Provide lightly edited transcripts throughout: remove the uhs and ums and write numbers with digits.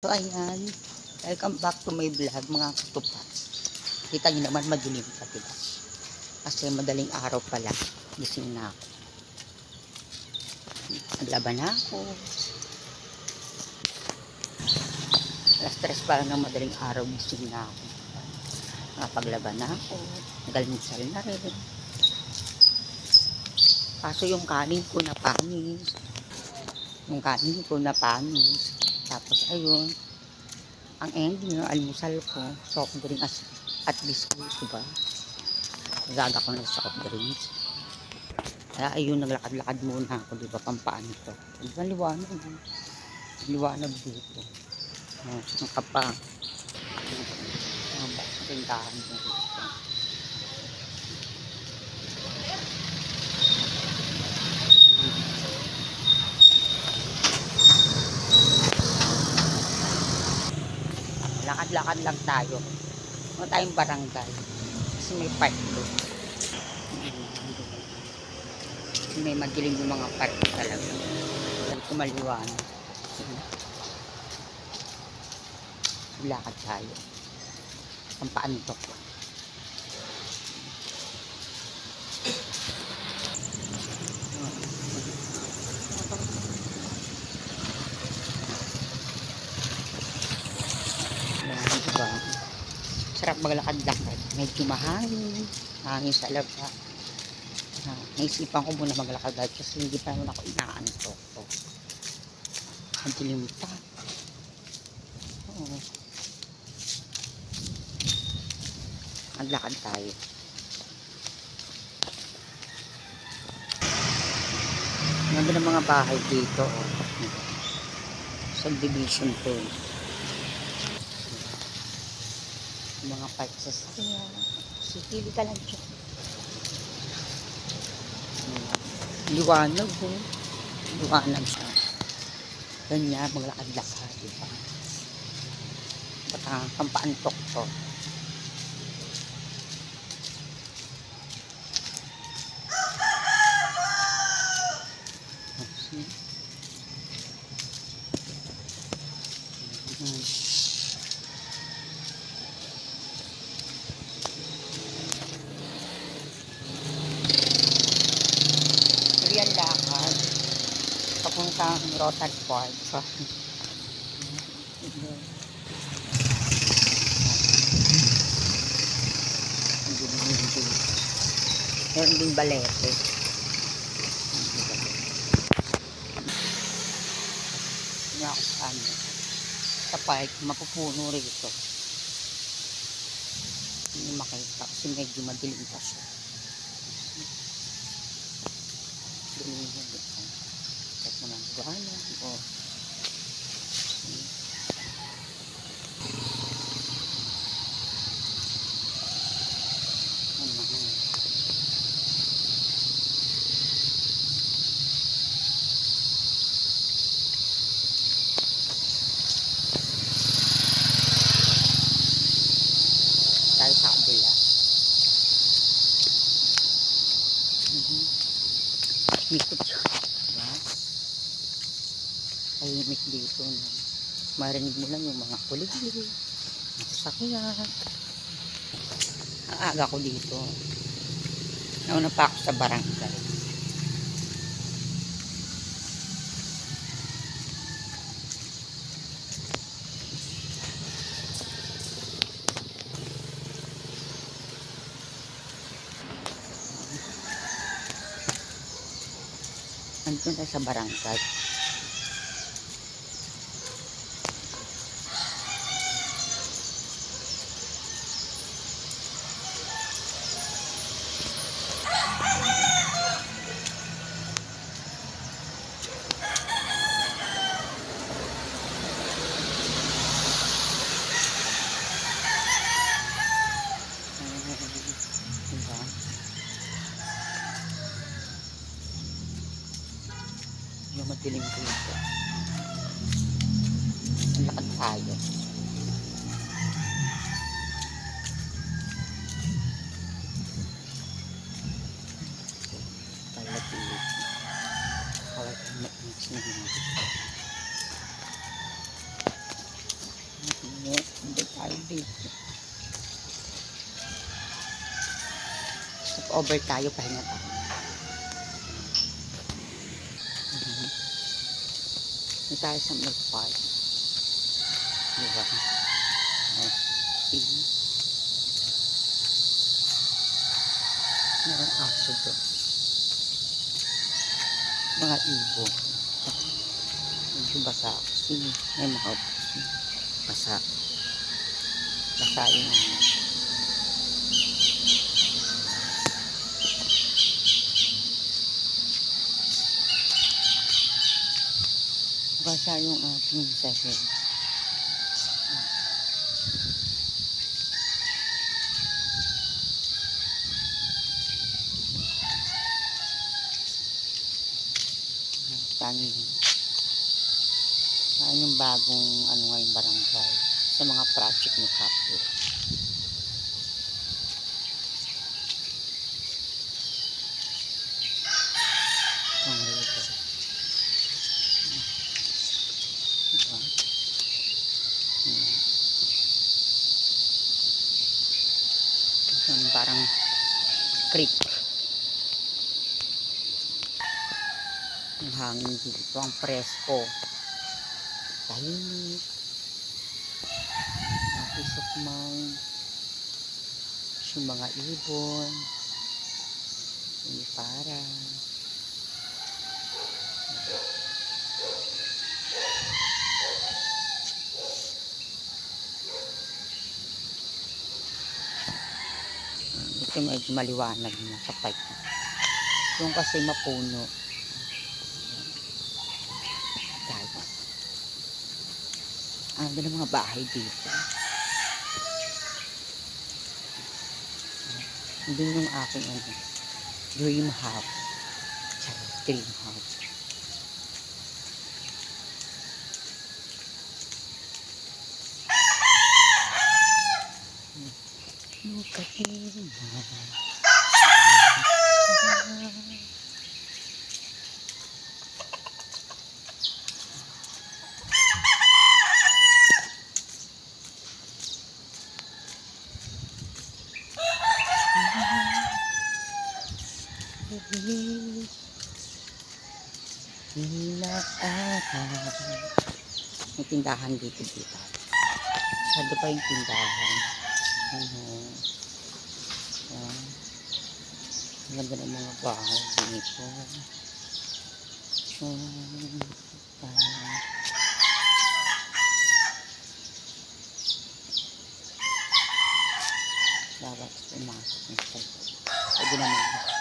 So ayan, welcome back to my vlog mga katupat. Kita niyo naman madilim pa, diba? Kasi madaling araw pala, gising na ako. Naglaban na ako. Alas 3 pa lang ng madaling araw, gising na ako. Nakapaglaban na ako, nagalinsal na rin. Kaso yung kanin ko na panis. Tapos ayun, ang ending ng almusal ko, soft drink at biscuit, diba? Gaga ko na sa soft drinks. Kaya ayun, naglakad-lakad muna ako, diba, pampaan ito. Diba, liwanag dito. Ang kapang, matindahan mo dito. Lakad-lakad lang tayo. Mga tayong barangay. Kasi may park doon. Kasi may madilim yung mga park talaga. Dahil kumaliwanag. Lakad tayo. Ang paantok. Yan, diba? Sarap maglakad-lakad. Medyo mahangin. Hangin sa labas. Naisipan ko muna maglakad kasi hindi pa naman ako inaantok. Ang dilim pa. Oo. Maglakad tayo. Nandun ang mga bahay dito. Subdivision to. Mga park sa siya. Sipili ka lang siya. Liwanag po. Liwanag siya. Ganyan, maglakad-lakad. Diba? Baka pampaantok to. Real lakad papuntang Rotary Park. So, meron din balete. Hindi ako sa park, mapupuno rito. Hindi makita kasi medyo madilim pa siya. Dilim yun dito. Kahit naman buwanan. Tayo sa kabila. Mikot siya. Diba? Tahimik dito. No? Marinig mo lang yung mga kuliglig. Masakyan. Ang aga ko dito. Nauna pa ako sa barangay. Nandun tayo sa barangay. Diba? Yung madilim dito. Ang lakad tayo. Palapit. Kawal ang mainis na dito. dito. Stop over tayo, pahinga tayo. Hindi tayo sa milk park. Diba? Meron aso doon. Mga ibon. Medyo basa kasi may mga basa. Basa yun. Basa yung ating sahig. Tangin. Saan yung bagong ngayong barangay sa mga project ni Kapo. Yung parang creek. Ang hangin dito, ang presko. Tahimik. Peace of mind. Yung mga ibon. Yung para. Ito medyo maliwanag na sa pipe. Yung kasi mapuno. Ando ng mga bahay dito. Doon yung aking dream house. Dream house. Look at him. May tindahan dito. Sado pa yung tindahan. Ang ganda ng mga bahay dito. Dapat pumasok nito. Pwede naman.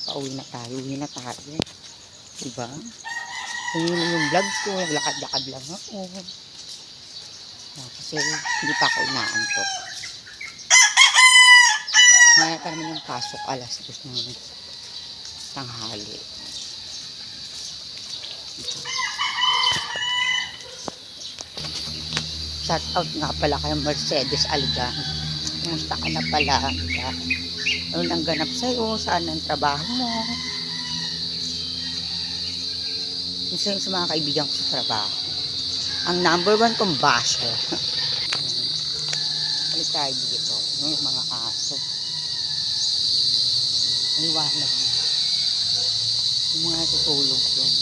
Pauwi na tayo. Diba? Kung yun yung vlog ko, naglakad-lakad lang ako. Kasi hindi pa ako inaantok. Ngayon pa naman yung pasok, alas 2 ng tanghali. Shout out nga pala kay Mercedes Algan. Kumusta ka na pala? Ano nang ganap sa'yo? Saan ang trabaho mo? Isa yung sa mga kaibigan ko sa trabaho. Ang number 1 kong basher. Balik tayo dito. Yung mga aso. Liwanag. Yung mga tutulog yun.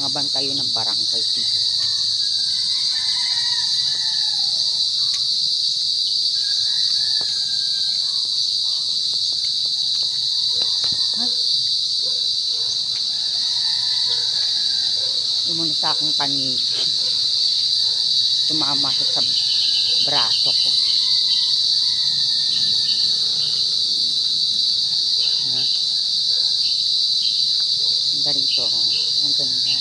Mga bantayo ng barangay dito. Muna sa aking panig. Tumama siya sa braso ko. Ganda rito. Ang ganda.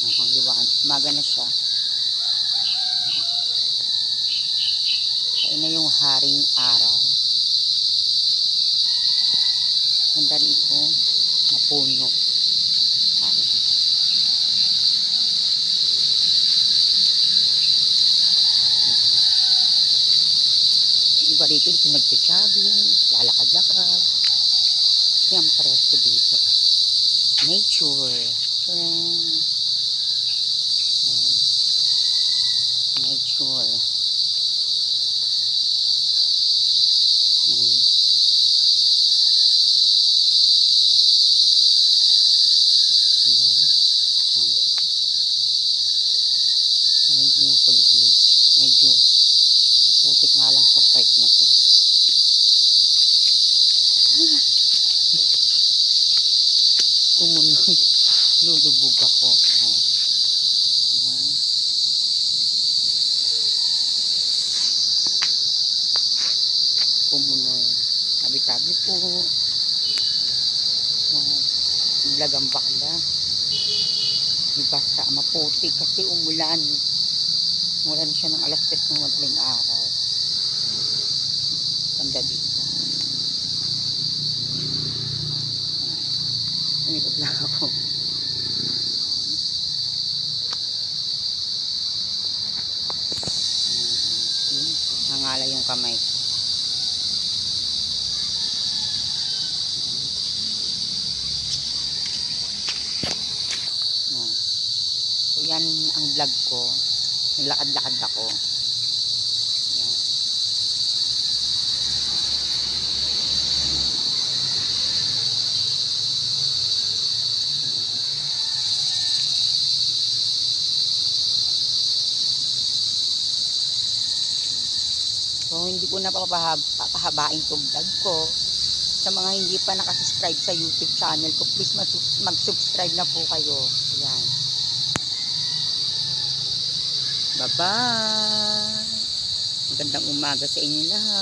Ang liwan. Umaga na siya. Kaya na yung haring araw. Ganda rito. Mapuno. Iba rito, dito nagja-jogging, lalakad-lakad. Kasi ang presko dito. Nature. Friend. Nature. Ayan. Medyo yung kuliglig. Medyo putik nga lang sa part na to. Kumunoy. Lulubog ako. Oh. Ayan. Kumunoy. Tabi-tabi po. Blagang bakla. Basta maputi kasi umulan. Umulan siya ng alas 3 ng madaling araw. Ganda dito. Umikot lang ako. Nangala yung kamay ko. So yan ang vlog ko. Naglakad-lakad ako. Yan. So hindi ko na papahabain itong vlog ko. Sa mga hindi pa nakasubscribe sa YouTube channel ko, please mag-subscribe na po kayo. Ayan. Bye-bye! Magandang umaga sa inyo lahat.